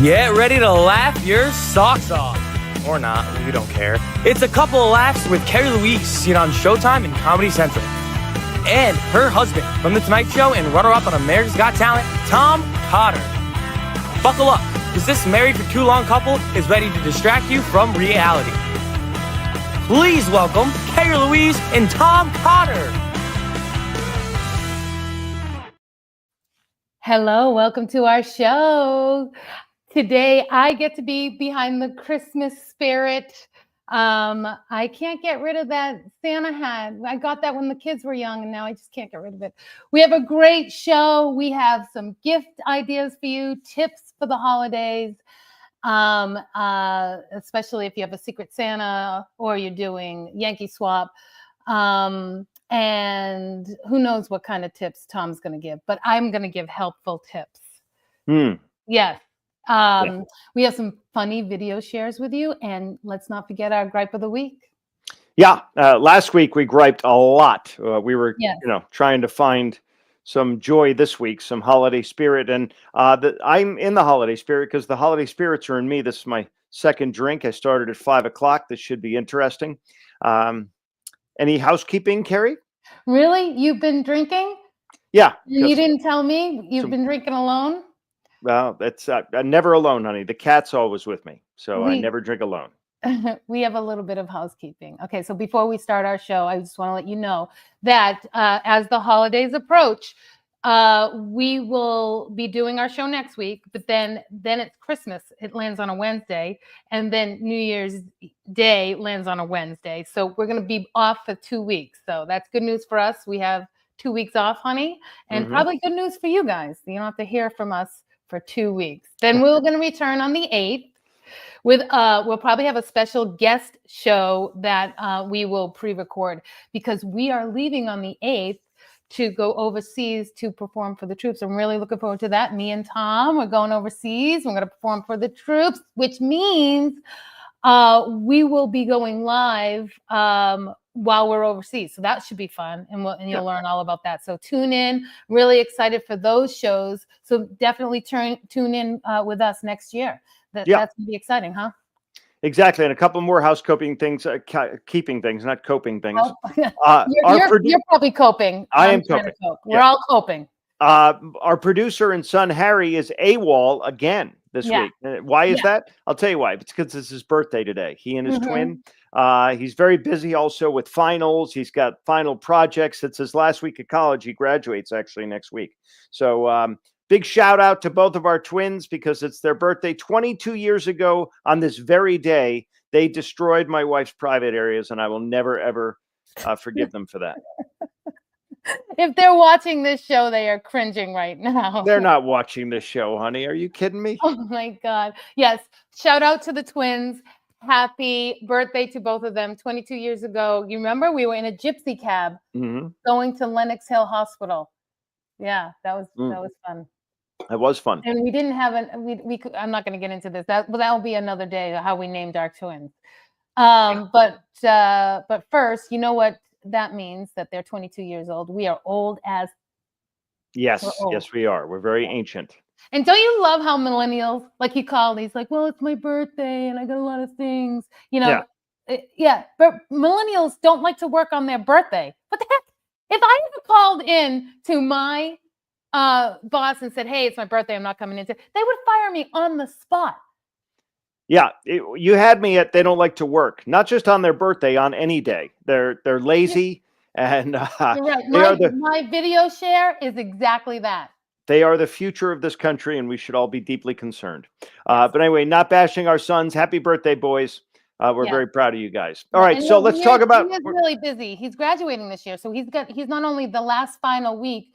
Get ready to laugh your socks off. Or not, we don't care. It's a couple of laughs with Carrie Louise, seen on Showtime and Comedy Central. And her husband from The Tonight Show and runner-up on America's Got Talent, Tom Cotter. Buckle up, because this married for too long couple is ready to distract you from reality. Please welcome Carrie Louise and Tom Cotter. Hello, welcome to our show. Today, I get to be behind the Christmas spirit. I can't get rid of that Santa hat. I got that when the kids were young, and now I just can't get rid of it. We have a great show. We have some gift ideas for you, tips for the holidays, especially if you have a Secret Santa or you're doing Yankee Swap. And who knows what kind of tips Tom's going to give, but I'm going to give helpful tips. Yes. We have some funny video shares with you, and let's not forget our gripe of the week. Yeah. Last week we griped a lot. We were, trying to find some joy this week, some holiday spirit. And I'm in the holiday spirit because the holiday spirits are in me. This is my second drink. I started at 5 o'clock. This should be interesting. Any housekeeping, Carrie? Really? You've been drinking? Yeah. You didn't tell me? You've been drinking alone? Well, that's never alone, honey. The cat's always with me. So I never drink alone. We have a little bit of housekeeping. Okay, so before we start our show, I just want to let you know that as the holidays approach, we will be doing our show next week, but then it's Christmas. It lands on a Wednesday, and then New Year's Day lands on a Wednesday. So we're going to be off for 2 weeks. So that's good news for us. We have 2 weeks off, honey, and probably good news for you guys. You don't have to hear from us for 2 weeks. Then we're going to return on the 8th. We'll probably have a special guest show that we will pre-record because we are leaving on the 8th to go overseas to perform for the troops. I'm really looking forward to that. Me and Tom, we're going overseas. We're going to perform for the troops, which means we will be going live while we're overseas. So that should be fun. And you'll learn all about that. So tune in. Really excited for those shows. So definitely tune in with us next year. That's going to be exciting, huh? Exactly. And a couple more housekeeping things, keeping things, not coping things. You're probably coping. I am coping. We're all coping. Our producer and son, Harry, is AWOL again this week. Why is that? I'll tell you why. It's because it's his birthday today. He and his twin. He's very busy also with finals. He's got final projects. It's his last week of college. He graduates actually next week. So big shout out to both of our twins because it's their birthday. 22 years ago on this very day, they destroyed my wife's private areas, and I will never, ever forgive them for that. If they're watching this show, they are cringing right now. They're not watching this show, honey. Are you kidding me? Oh, my God. Yes. Shout out to the twins. Happy birthday to both of them. 22 years ago. You remember we were in a gypsy cab going to Lenox Hill Hospital. Yeah, that was fun. It was fun. And we didn't have I'm not going to get into this. That will be another day, how we named our twins. But first, you know what that means, that they're 22 years old. We are old as. Yes, yes, we are. We're very ancient. And don't you love how millennials, like you call these, like, well, it's my birthday and I got a lot of things, but millennials don't like to work on their birthday. What the heck? If I ever called in to my boss and said, hey, it's my birthday, I'm not coming in, they would fire me on the spot. Yeah, you had me at they don't like to work, not just on their birthday, on any day. They're lazy, and right. My video share is exactly that. They are the future of this country, and we should all be deeply concerned. But anyway, not bashing our sons. Happy birthday, boys. We're very proud of you guys. All right, so let's talk about. He's really busy. He's graduating this year, so he's not only the last final week.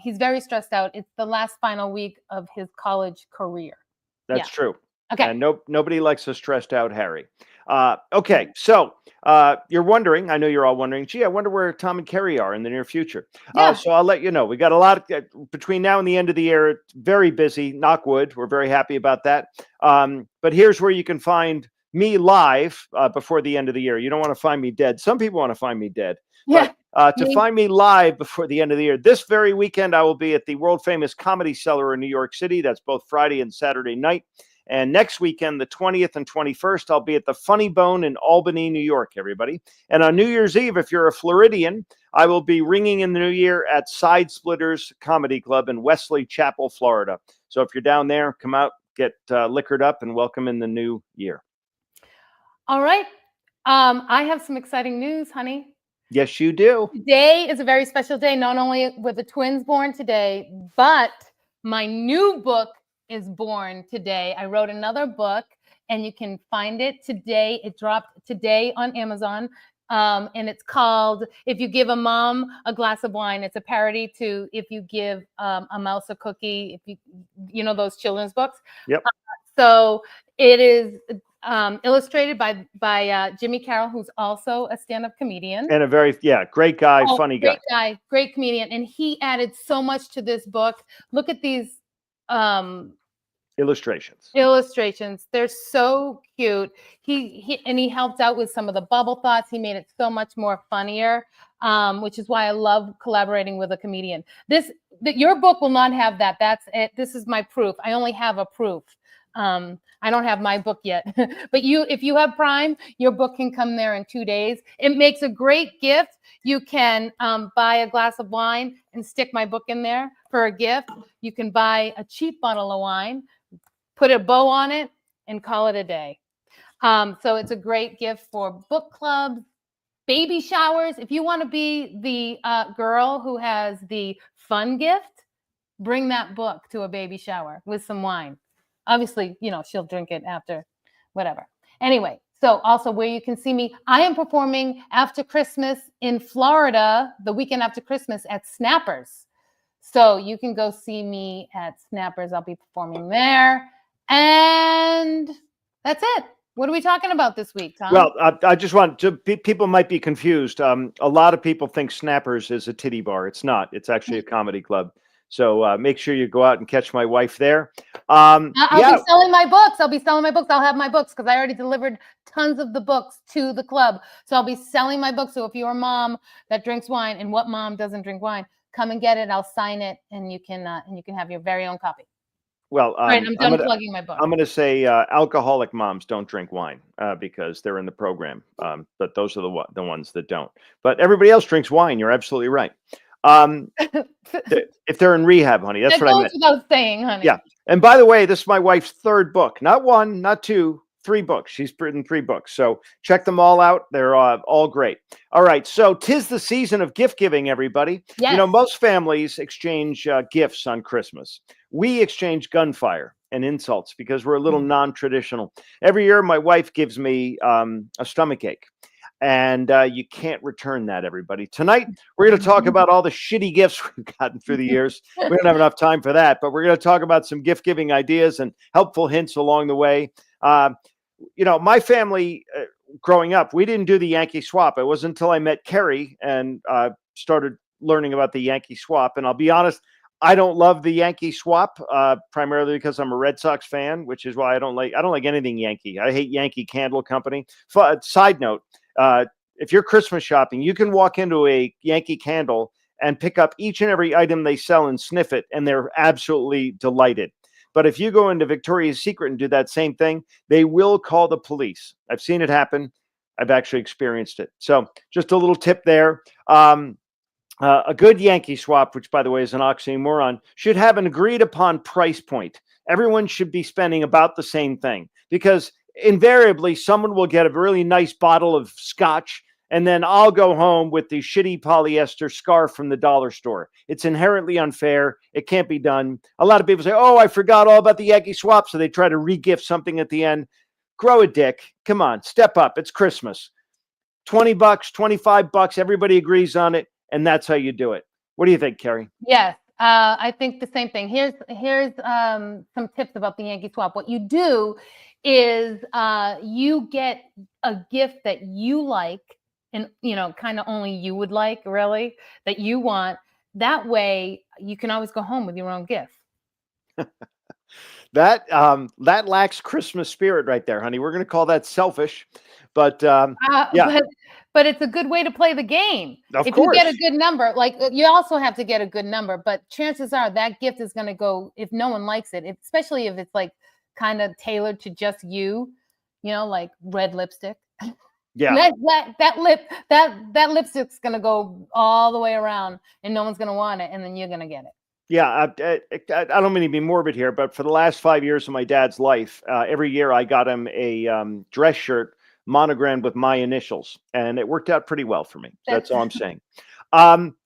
He's very stressed out. It's the last final week of his college career. That's true. Okay. And nobody likes a stressed out Harry. Okay, so you're wondering, I know you're all wondering, gee, I wonder where Tom and Carrie are in the near future. So I'll let you know. We got a lot between now and the end of the year. It's very busy, knock wood. We're very happy about that. But here's where you can find me live before the end of the year. You don't want to find me dead. Some people want to find me dead. Yeah. to find me live before the end of the year. This very weekend, I will be at the world famous Comedy Cellar in New York City. That's both Friday and Saturday night. And next weekend, the 20th and 21st, I'll be at the Funny Bone in Albany, New York, everybody. And on New Year's Eve, if you're a Floridian, I will be ringing in the new year at Side Splitters Comedy Club in Wesley Chapel, Florida. So if you're down there, come out, get liquored up, and welcome in the new year. All right. I have some exciting news, honey. Yes, you do. Today is a very special day. Not only were the twins born today, but my new book is born today. I wrote another book, and you can find it today. It dropped today on Amazon. And it's called If You Give a Mom a Glass of Wine. It's a parody to If You Give a Mouse a Cookie, if you know those children's books. Yep. So it is illustrated by Jimmy Carroll, who's also a stand-up comedian. And a very, great guy, funny guy. Great comedian. And he added so much to this book. Look at these illustrations. They're so cute. He helped out with some of the bubble thoughts. He made it so much more funnier, which is why I love collaborating with a comedian. Your book will not have that. That's it. This is my proof. I only have a proof. I don't have my book yet, but if you have Prime, your book can come there in 2 days. It makes a great gift. You can buy a glass of wine and stick my book in there for a gift. You can buy a cheap bottle of wine, put a bow on it, and call it a day. So it's a great gift for book clubs, baby showers. If you want to be the girl who has the fun gift, bring that book to a baby shower with some wine. Obviously, she'll drink it after, whatever. Anyway, so also where you can see me, I am performing after Christmas in Florida, the weekend after Christmas at Snappers. So you can go see me at Snappers. I'll be performing there. And that's it. What are we talking about this week, Tom? Well, I just want to, people might be confused. A lot of people think Snappers is a titty bar. It's not. It's actually a comedy club. So make sure you go out and catch my wife there. I'll be selling my books. I'll have my books because I already delivered tons of the books to the club. So I'll be selling my books. So if you're a mom that drinks wine, and what mom doesn't drink wine, come and get it. I'll sign it, and you can have your very own copy. Well, right, I'm done plugging my book. I'm going to say alcoholic moms don't drink wine because they're in the program. But those are the ones that don't. But everybody else drinks wine. You're absolutely right. If they're in rehab, honey, that's what I meant. Without saying, honey. Yeah. And by the way, this is my wife's third book, not one, not two, 3 books. She's written 3 books. So check them all out. They're all great. All right. So 'tis the season of gift giving, everybody. Yes. Most families exchange gifts on Christmas. We exchange gunfire and insults because we're a little non-traditional. Every year, my wife gives me a stomach ache. And you can't return that, everybody. Tonight, we're going to talk about all the shitty gifts we've gotten through the years. We don't have enough time for that, but we're going to talk about some gift-giving ideas and helpful hints along the way. My family, growing up, we didn't do the Yankee Swap. It wasn't until I met Kerry and started learning about the Yankee Swap. And I'll be honest, I don't love the Yankee Swap, primarily because I'm a Red Sox fan, which is why I don't like anything Yankee. I hate Yankee Candle Company. Side note. If you're Christmas shopping, you can walk into a Yankee Candle and pick up each and every item they sell and sniff it, and they're absolutely delighted. But if you go into Victoria's Secret and do that same thing, they will call the police. I've seen it happen. I've actually experienced it. So just a little tip there. A good Yankee Swap, which by the way is an oxymoron, should have an agreed upon price point. Everyone should be spending about the same thing because invariably someone will get a really nice bottle of scotch and then I'll go home with the shitty polyester scarf from the dollar store. It's inherently unfair. It can't be done. A lot of people say, oh, I forgot all about the Yankee Swap. So they try to re-gift something at the end. Grow a dick. Come on, step up. It's Christmas. $20, $25. Everybody agrees on it. And that's how you do it. What do you think, Carrie? Yes. I think the same thing. Here's some tips about the Yankee Swap. What you do is you get a gift that you like and, kind of only you would like, really, that you want. That way you can always go home with your own gift. That lacks Christmas spirit right there, honey. We're going to call that selfish, but yeah, but it's a good way to play the game. of If course. you get a good number, like you also have to get a good number, but chances are that gift is going to go if no one likes it, especially if it's like kind of tailored to just you, like red lipstick. Yeah. That lipstick's going to go all the way around and no one's going to want it, and then you're going to get it. Yeah, I don't mean to be morbid here, but for the last 5 years of my dad's life, every year I got him a dress shirt monogrammed with my initials, and it worked out pretty well for me. That's all I'm saying.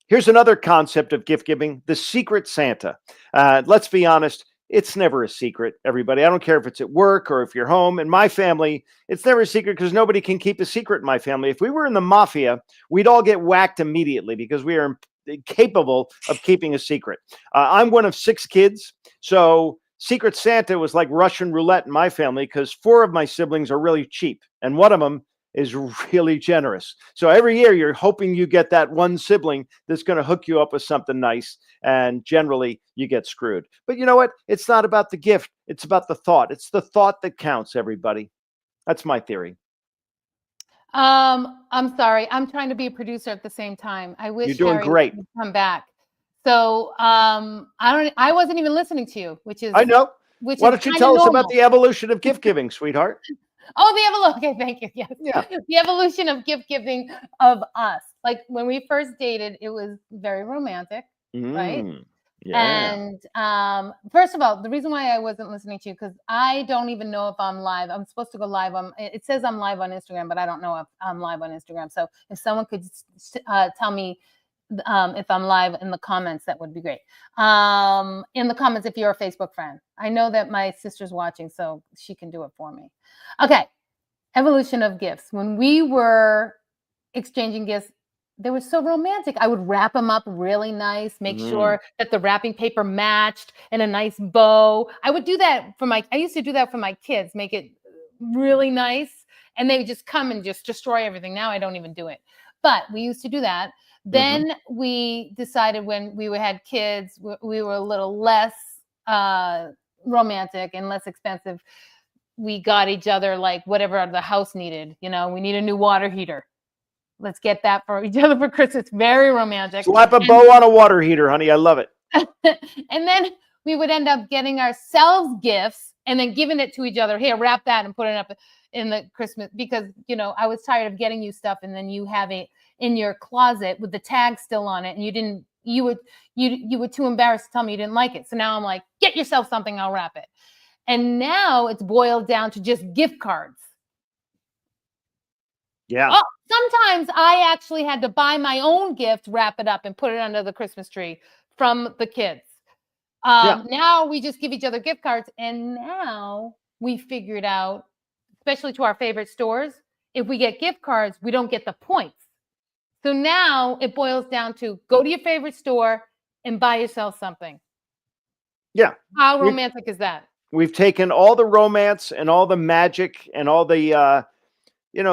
Here's another concept of gift giving: the secret Santa. Let's be honest, it's never a secret, everybody. I don't care if it's at work or if you're home. In my family, it's never a secret because nobody can keep a secret in my family. If we were in the mafia, we'd all get whacked immediately because we are capable of keeping a secret. I'm one of 6 kids, so Secret Santa was like Russian roulette in my family because 4 of my siblings are really cheap and one of them is really generous. So every year you're hoping you get that one sibling that's going to hook you up with something nice, and generally you get screwed. But you know what? It's not about the gift. It's about the thought. It's the thought that counts, everybody. That's my theory. I'm sorry. I'm trying to be a producer at the same time. I wish you're doing Harry great. would come back. So I wasn't even listening to you, which is I know. Why don't you tell us about the evolution of gift giving, sweetheart? Oh, the evolution. Okay, thank you. Yes. Yeah. The evolution of gift giving of us. Like when we first dated, it was very romantic, right? Yeah. And first of all, the reason why I wasn't listening to you, because I don't even know if I'm live. I'm supposed to go live on, it says I'm live on Instagram, but I don't know if I'm live on Instagram. So if someone could tell me if I'm live in the comments, that would be great. In the comments, if you're a Facebook friend. I know that my sister's watching, so she can do it for me. Okay. Evolution of gifts. When we were exchanging gifts, they were so romantic. I would wrap them up really nice, make sure that the wrapping paper matched and a nice bow. I would do that I used to do that for my kids, make it really nice. And they would just come and just destroy everything. Now I don't even do it. But we used to do that. Then we decided when we had kids, we were a little less romantic and less expensive. We got each other like whatever the house needed. We need a new water heater. Let's get that for each other for Christmas. Very romantic. Slap a bow on a water heater, honey. I love it. And then we would end up getting ourselves gifts and then giving it to each other. Here, wrap that and put it up in the Christmas, because, I was tired of getting you stuff and then you have it in your closet with the tag still on it. And you were too embarrassed to tell me you didn't like it. So now I'm like, get yourself something, I'll wrap it. And now it's boiled down to just gift cards. Yeah. Oh, sometimes I actually had to buy my own gift, wrap it up, and put it under the Christmas tree from the kids. Now we just give each other gift cards. And now we figured out, especially to our favorite stores, if we get gift cards, we don't get the points. So now it boils down to go to your favorite store and buy yourself something. Yeah. How romantic is that? We've taken all the romance and all the magic and all the,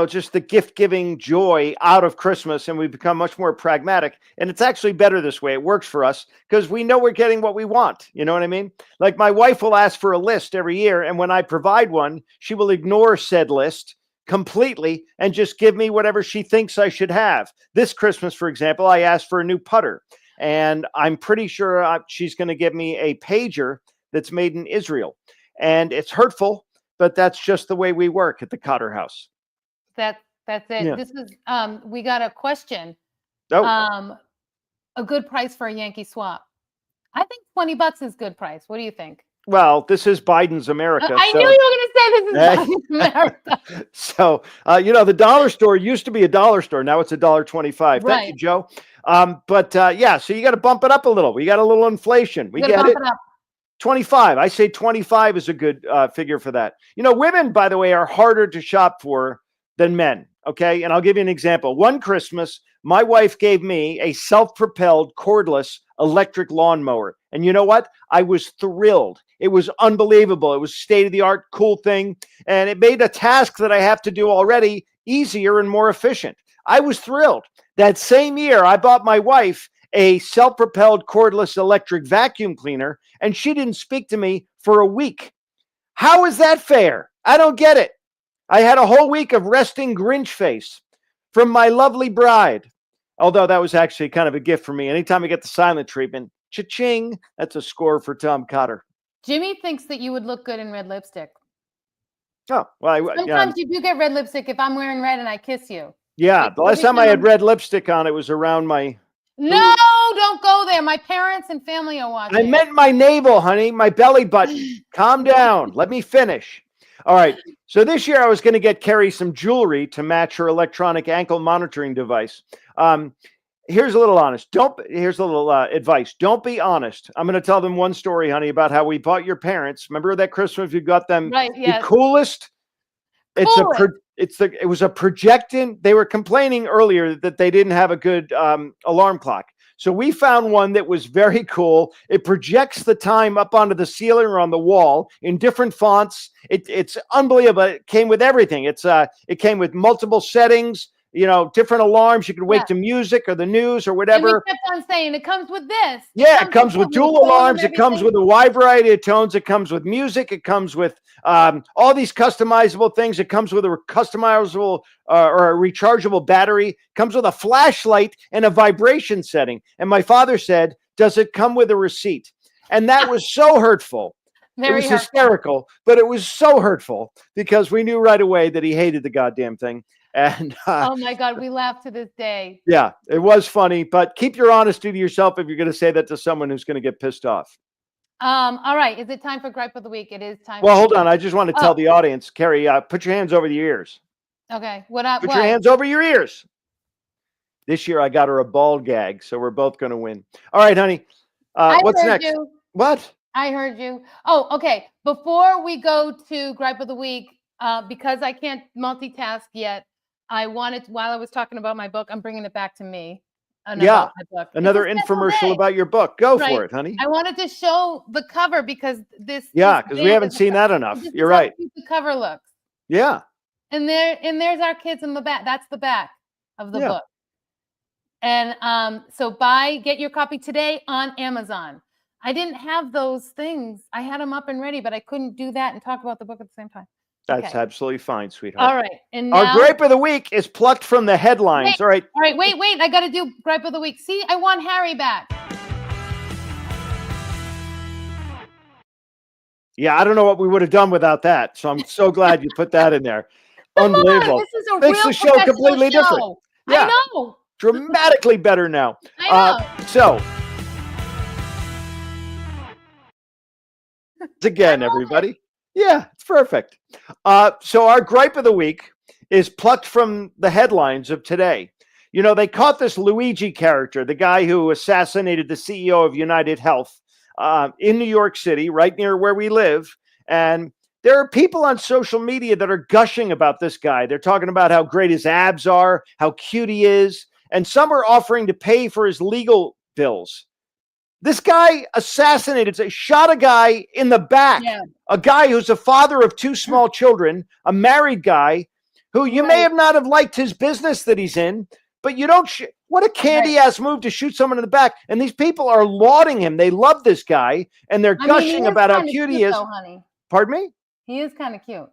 just the gift-giving joy out of Christmas, and we've become much more pragmatic. And it's actually better this way. It works for us because we know we're getting what we want. You know what I mean? Like my wife will ask for a list every year, and when I provide one, she will ignore said list completely and just give me whatever she thinks I should have. This Christmas, for example, I asked for a new putter, and I'm pretty sure she's going to give me a pager that's made in Israel. And it's hurtful, but that's just the way we work at the Cotter House. That's it. Yeah. This is we got a question. Oh. A good price for a Yankee Swap. I think $20 is good price. What do you think? Well, this is Biden's America. I knew you were going to say this is Biden's America. So, the dollar store used to be a dollar store. Now it's $1.25. Right. Thank you, Joe. So you got to bump it up a little. We got a little inflation. We get it. 25. I say 25 is a good figure for that. Women, by the way, are harder to shop for than men. Okay. And I'll give you an example. One Christmas, my wife gave me a self-propelled cordless electric lawnmower. And you know what? I was thrilled. It was unbelievable. It was state-of-the-art, cool thing. And it made a task that I have to do already easier and more efficient. I was thrilled. That same year, I bought my wife a self-propelled cordless electric vacuum cleaner, and she didn't speak to me for a week. How is that fair? I don't get it. I had a whole week of resting Grinch face from my lovely bride. Although that was actually kind of a gift for me. Anytime I get the silent treatment, cha-ching, that's a score for Tom Cotter. Jimmy thinks that you would look good in red lipstick. Oh, well, sometimes you do get red lipstick if I'm wearing red and I kiss you. Yeah, the last time I had red lipstick on, it was around my... No, don't go there. My parents and family are watching. I meant my navel, honey, my belly button. Calm down. Let me finish. All right. So this year I was going to get Carrie some jewelry to match her electronic ankle monitoring device. Here's a little advice. Don't be honest. I'm going to tell them one story, honey, about how we bought your parents. Remember that Christmas you got them the coolest? It was a projectant. They were complaining earlier that they didn't have a good alarm clock. So we found one that was very cool. It projects the time up onto the ceiling or on the wall in different fonts. It's unbelievable. It came with everything. It came with multiple settings, different alarms. You could wake to music or the news or whatever. And we kept on saying it comes with this. Yeah, it comes with dual alarms. It comes with a wide variety of tones. It comes with music. It comes with all these customizable things. It comes with a customizable or a rechargeable battery. It comes with a flashlight and a vibration setting. And my father said, "Does it come with a receipt?" And that was so hurtful. It was hysterical, but it was so hurtful because we knew right away that he hated the goddamn thing. And oh my God, we laugh to this day. Yeah, it was funny, but keep your honesty to yourself if you're going to say that to someone who's going to get pissed off. All right. Is it time for Gripe of the Week? It is time. Well, hold on. I just want to tell the audience, Carrie, put your hands over your ears. Okay. Put your hands over your ears. This year I got her a ball gag, so we're both going to win. All right, honey. What's next? What? I heard you. Oh, okay. Before we go to Gripe of the Week, because I can't multitask yet, I wanted, while I was talking about my book, I'm bringing it back to me. Yeah, another infomercial about your book. Go for it, honey. I wanted to show the cover because because we haven't seen that enough. You're right. The cover looks. Yeah. And there's our kids in the back. That's the back of the book. And so get your copy today on Amazon. I didn't have those things. I had them up and ready, but I couldn't do that and talk about the book at the same time. That's absolutely fine, sweetheart. All right. And now, our Gripe of the Week is plucked from the headlines. All right. Wait. I got to do Gripe of the Week. See, I want Harry back. Yeah, I don't know what we would have done without that. So I'm so glad you put that in there. Unbelievable. This is a Makes real the show completely different. Yeah. I know. Dramatically better now. I know. So again, everybody. Yeah, it's perfect. So our Gripe of the Week is plucked from the headlines of today. They caught this Luigi character, the guy who assassinated the CEO of United Health in New York City, right near where we live. And there are people on social media that are gushing about this guy. They're talking about how great his abs are, how cute he is. And some are offering to pay for his legal bills. This guy shot a guy in the back, a guy who's a father of 2 small children, a married guy who you may not have liked his business that he's in, but you don't. What a candy-ass move to shoot someone in the back. And these people are lauding him. They love this guy, and they're gushing about how cute he is. Honey. Pardon me? He is kind of cute.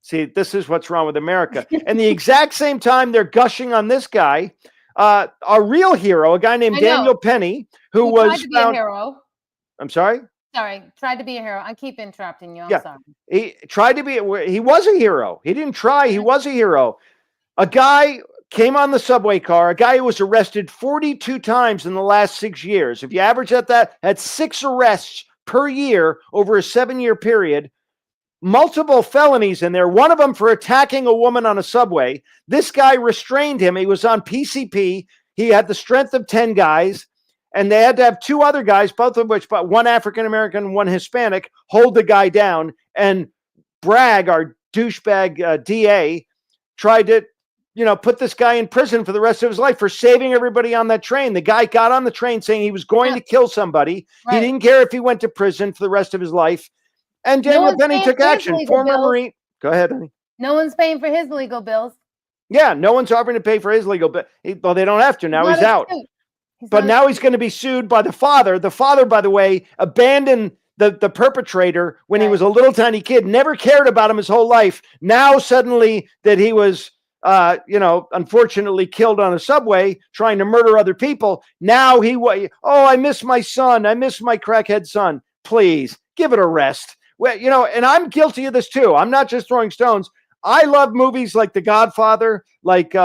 See, this is what's wrong with America. And the exact same time they're gushing on this guy, a real hero, a guy named Daniel Penny, who was tried to be a hero. I'm sorry? Sorry, tried to be a hero. I keep interrupting you. I'm sorry. He tried to be. He was a hero. He didn't try. He was a hero. A guy came on the subway car, a guy who was arrested 42 times in the last 6 years. If you average that's 6 arrests per year over a 7-year period. Multiple felonies in there, one of them for attacking a woman on a subway. This guy restrained him. He was on PCP. He had the strength of 10 guys, and they had to have 2 other guys, both of which, but one African-American, one Hispanic, hold the guy down. And Bragg, our douchebag DA, tried to, put this guy in prison for the rest of his life for saving everybody on that train. The guy got on the train saying he was going to kill somebody. He didn't care if he went to prison for the rest of his life. And Daniel Penny took action. Former Marine. Go ahead, honey. No one's paying for his legal bills. Yeah, no one's offering to pay for his legal bill. Well, they don't have to now. He's out. But now he's going to be sued by the father. The father, by the way, abandoned the perpetrator when he was a little tiny kid, never cared about him his whole life. Now suddenly that he was, unfortunately killed on a subway trying to murder other people. Now I miss my son. I miss my crackhead son. Please give it a rest. Well, and I'm guilty of this too. I'm not just throwing stones. I love movies like The Godfather, like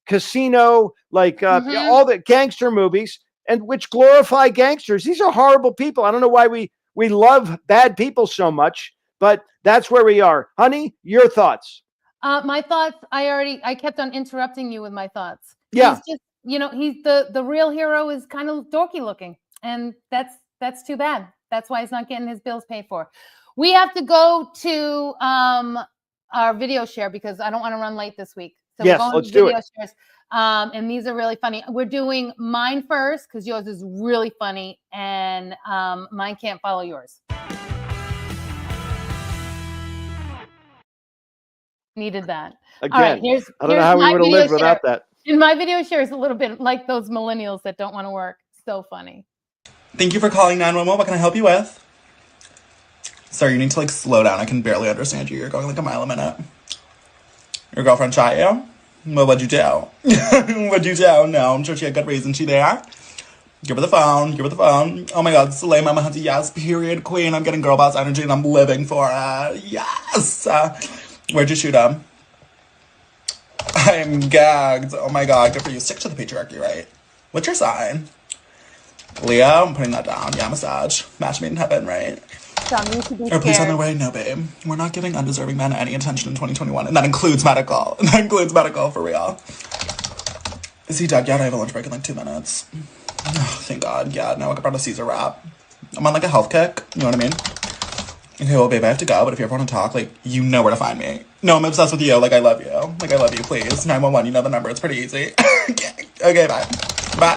Casino, like all the gangster movies, and which glorify gangsters. These are horrible people. I don't know why we love bad people so much, but that's where we are. Honey, your thoughts? My thoughts. I kept on interrupting you with my thoughts. Yeah. He's just, he's the real hero is kind of dorky looking, and that's too bad. That's why he's not getting his bills paid for. We have to go to our video share because I don't want to run late this week. So yes, we're going let's to do video it. Shares, and these are really funny. We're doing mine first because yours is really funny, and mine can't follow yours. Needed that. Again, all right, I don't know how we would have lived without that. In my video share is a little bit like those millennials that don't want to work. So funny. Thank you for calling 911. What can I help you with? Sorry, you need to slow down. I can barely understand you. You're going a mile a minute. Your girlfriend shot you? Well, what'd you do? What'd you do? No, I'm sure she had good reason. She there? Give her the phone. Give her the phone. Oh my God, Slay Mama has a yes, period, queen. I'm getting girl boss energy and I'm living for it. Yes. Where'd you shoot him? I'm gagged. Oh my God, good for you. Stick to the patriarchy, right? What's your sign? Leo, I'm putting that down. Yeah, massage. Match made in heaven, right? Or please on their way? No, babe. We're not giving undeserving men any attention in 2021. And that includes medical. And that includes medical, for real. Is he dead yet? I have a lunch break in 2 minutes. Oh, thank God. Yeah, no, I got a Caesar wrap. I'm on a health kick. You know what I mean? Okay, well, babe, I have to go. But if you ever want to talk, you know where to find me. No, I'm obsessed with you. I love you. I love you, please. 911, you know the number. It's pretty easy. Okay, bye. Bye.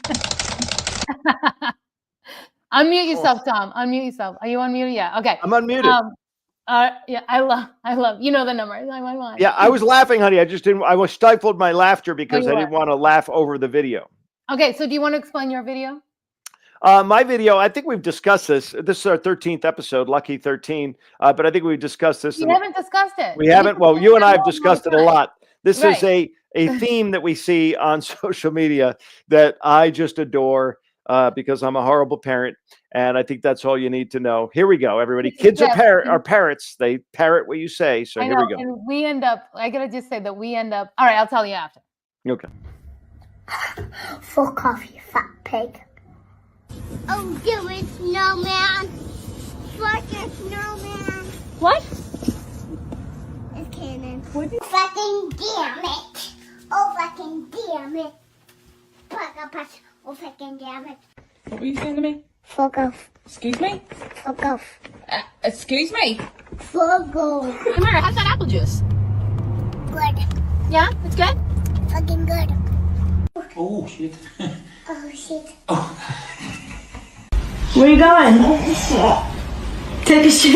Unmute yourself, Tom. Unmute yourself. Are you unmuted? Yeah. Okay. I'm unmuted. Yeah, I love. You know the number. 911. Yeah, I was laughing, honey. I was stifled my laughter because I didn't want to laugh over the video. Okay, so do you want to explain your video? My video, I think we've discussed this. This is our 13th episode, lucky 13. But I think we've discussed this. We haven't discussed it. We haven't. Well, you and I have discussed it a lot. This Right. is a theme that we see on social media that I just adore because I'm a horrible parent. And I think that's all you need to know. Here we go, everybody. Kids are parrots. They parrot what you say. So here we go. And we end up, I got to just say that we end up, all right, I'll tell you after. Okay. Fuck off, you fat pig. Oh, you a snowman. Fuck a snowman. What? It's cannon. Fucking damn it. Oh, fucking damn it. Oh, fucking damn it. What were you saying to me? Fuck off. Excuse me? Fuck off. Excuse me? Fuck off. Tamara, how's that apple juice? Good. Yeah? It's good? Fucking good. Oh, shit. Oh, shit. Where you going? Take a shit.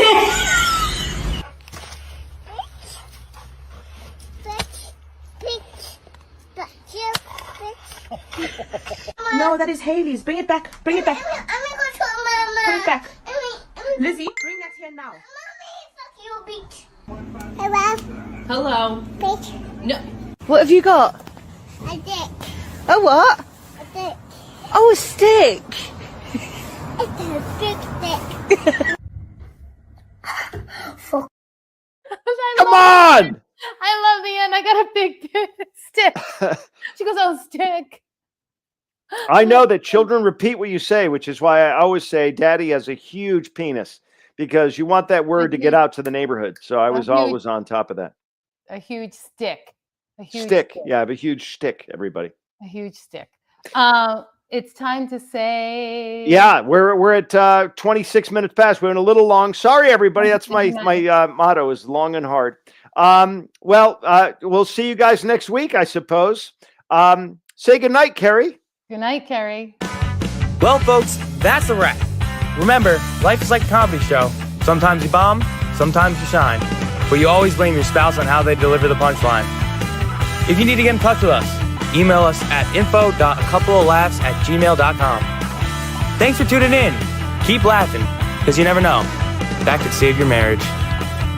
No, that is Haley's. Bring it back. Bring it back. I'm gonna go to Mama. Put it back. I'm Lizzie, bring that here now. Mommy, fuck you, bitch. Hey, Rob. Hello. Bitch. No. What have you got? A dick. A what? A dick. Oh, a stick. It's a big dick. Fuck. Come on. I love the end. I got a big stick. She goes, oh, stick. I know that children repeat what you say, which is why I always say daddy has a huge penis because you want that word to get out to the neighborhood. So I was always on top of that. A huge stick. A huge Stick. Yeah, I have a huge stick, everybody. A huge stick. It's time to say. Yeah, we're at 26 minutes past. We're in a little long. Sorry, everybody. That's my motto is long and hard. We'll see you guys next week, I suppose. Say goodnight, Carrie. Good night, Carrie. Well, folks, that's a wrap. Remember, life is like a comedy show. Sometimes you bomb, sometimes you shine. But you always blame your spouse on how they deliver the punchline. If you need to get in touch with us, email us at info.acoupleoflaughs@gmail.com. Thanks for tuning in. Keep laughing, because you never know. That could save your marriage.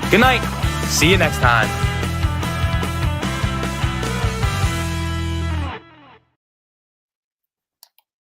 Good night. See you next time.